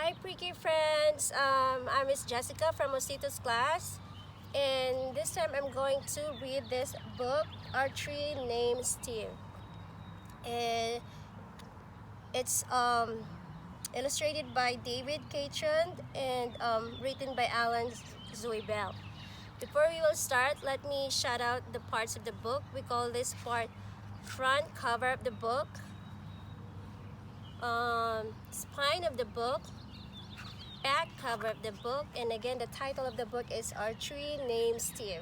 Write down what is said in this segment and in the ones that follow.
Hi, pre-K friends. I'm Miss Jessica from Osito's class, and this time I'm going to read this book, Archery Named Steve. And it's illustrated by David Catron and written by Alan Zweibel. Before we will start, let me shout out the parts of the book. We call this part front cover of the book, spine of the book, back cover of the book, and again the title of the book is Archery Named Steve.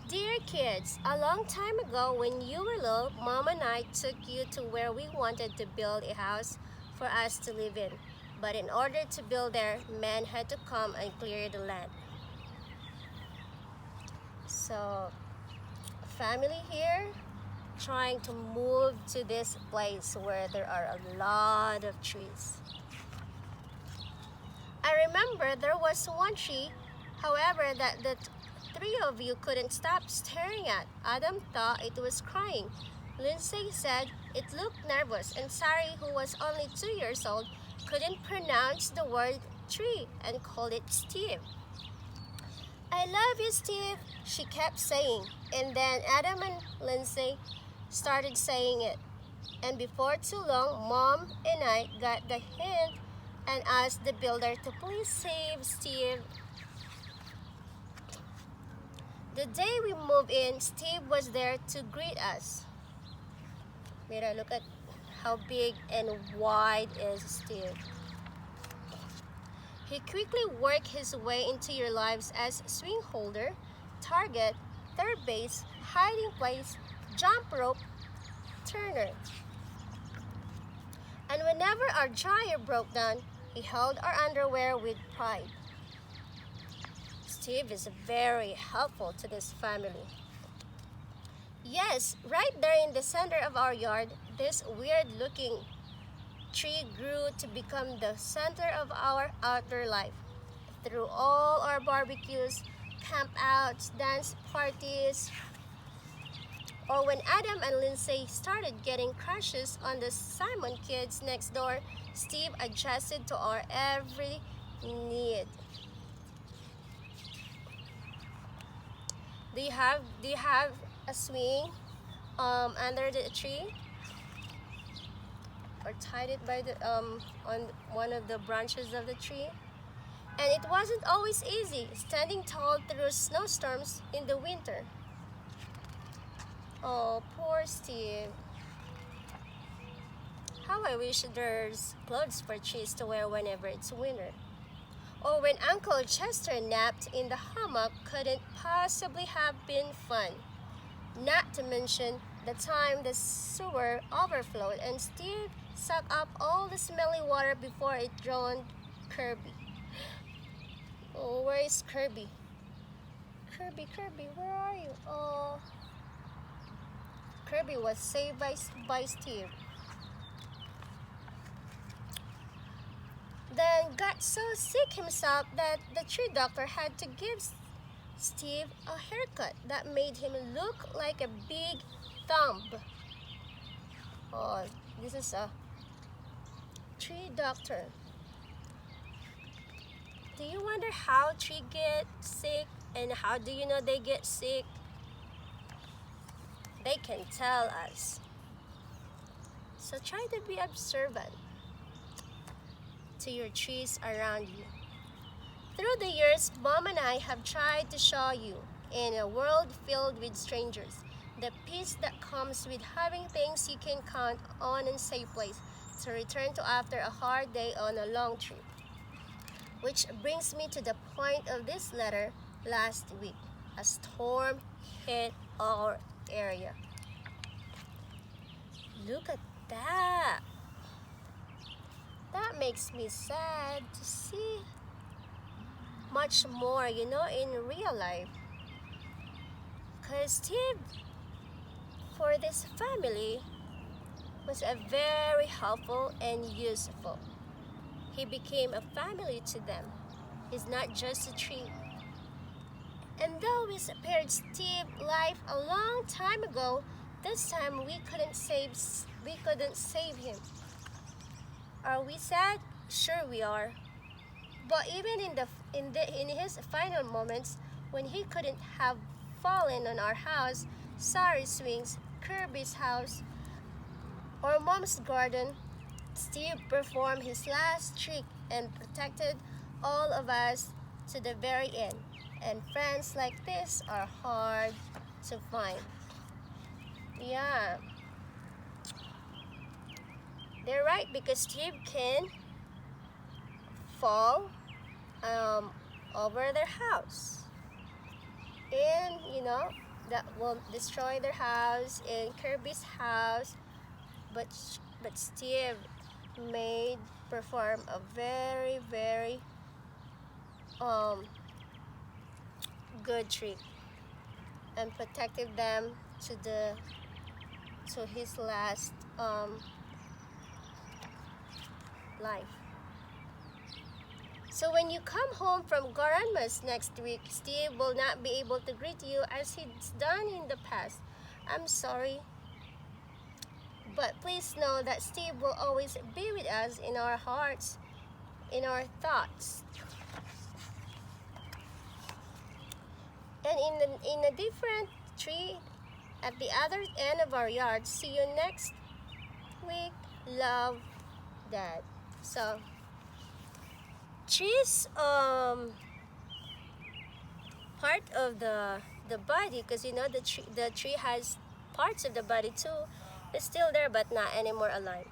Dear kids, a long time ago when you were little, Mom and I took you to where we wanted to build a house for us to live in. But in order to build there, men had to come and clear the land. So, family here trying to move to this place where there are a lot of trees. I remember there was one tree, however, that the three of you couldn't stop staring at. Adam thought it was crying. Lindsay said it looked nervous, and Sari, who was only 2 years old, couldn't pronounce the word tree and called it Steve. I love you, Steve, she kept saying, and then Adam and Lindsay started saying it. And before too long, Mom and I got the hint and asked the builder to please save Steve. The day we moved in, Steve was there to greet us. Mira, look at how big and wide is Steve. He quickly worked his way into your lives as swing holder, target, third base, hiding place, jump rope, turner. And whenever our dryer broke down, he held our underwear with pride. Steve is very helpful to this family. Yes, right there in the center of our yard, this weird-looking tree grew to become the center of our outdoor life. Through all our barbecues, campouts, dance parties, or when Adam and Lindsay started getting crushes on the Simon kids next door, Steve adjusted to our every need. Do you have a swing under the tree? Or tied it by the on one of the branches of the tree? And it wasn't always easy standing tall through snowstorms in the winter. Oh, poor Steve. How I wish there's clothes for trees to wear whenever it's winter. Or when Uncle Chester napped in the hammock couldn't possibly have been fun. Not to mention the time the sewer overflowed and Steve sucked up all the smelly water before it drowned Kirby. Oh, where is Kirby? Kirby, where are you? Oh, Kirby was saved by Steve. Then got so sick himself that the tree doctor had to give Steve a haircut that made him look like a big thumb. Oh, this is a tree doctor. Do you wonder how trees get sick and how do you know they get sick? They can tell us. So try to be observant to your trees around you. Through the years, Mom and I have tried to show you, in a world filled with strangers, the peace that comes with having things you can count on and safe place to return to after a hard day on a long trip. Which brings me to the point of this letter. Last week, a storm hit our area. Look at that. That makes me sad to see much more, in real life. Because Steve, for this family, was a very helpful and useful. He became a family to them. He's not just a tree. And though we spared Steve's life a long time ago, this time we couldn't save we couldn't save him. Are we sad? Sure we are. But even in his final moments, when he couldn't have fallen on our house, Sari's swings, Kirby's house, or Mom's garden, Steve performed his last trick and protected all of us to the very end. And friends like this are hard to find. Yeah. They're right, because Steve can fall over their house. And, that will destroy their house and Kirby's house. But Steve perform a very, very good trick and protected them to his last life. So when you come home from Grandma's next week, Steve will not be able to greet you as he's done in the past. I'm sorry. But please know that Steve will always be with us in our hearts, in our thoughts. And in a different tree at the other end of our yard. See you next week. Love, Dad. So trees part of the body, because the tree has parts of the body too. It's still there but not anymore alive.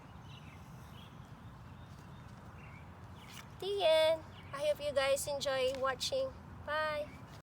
The end. I hope you guys enjoy watching. Bye.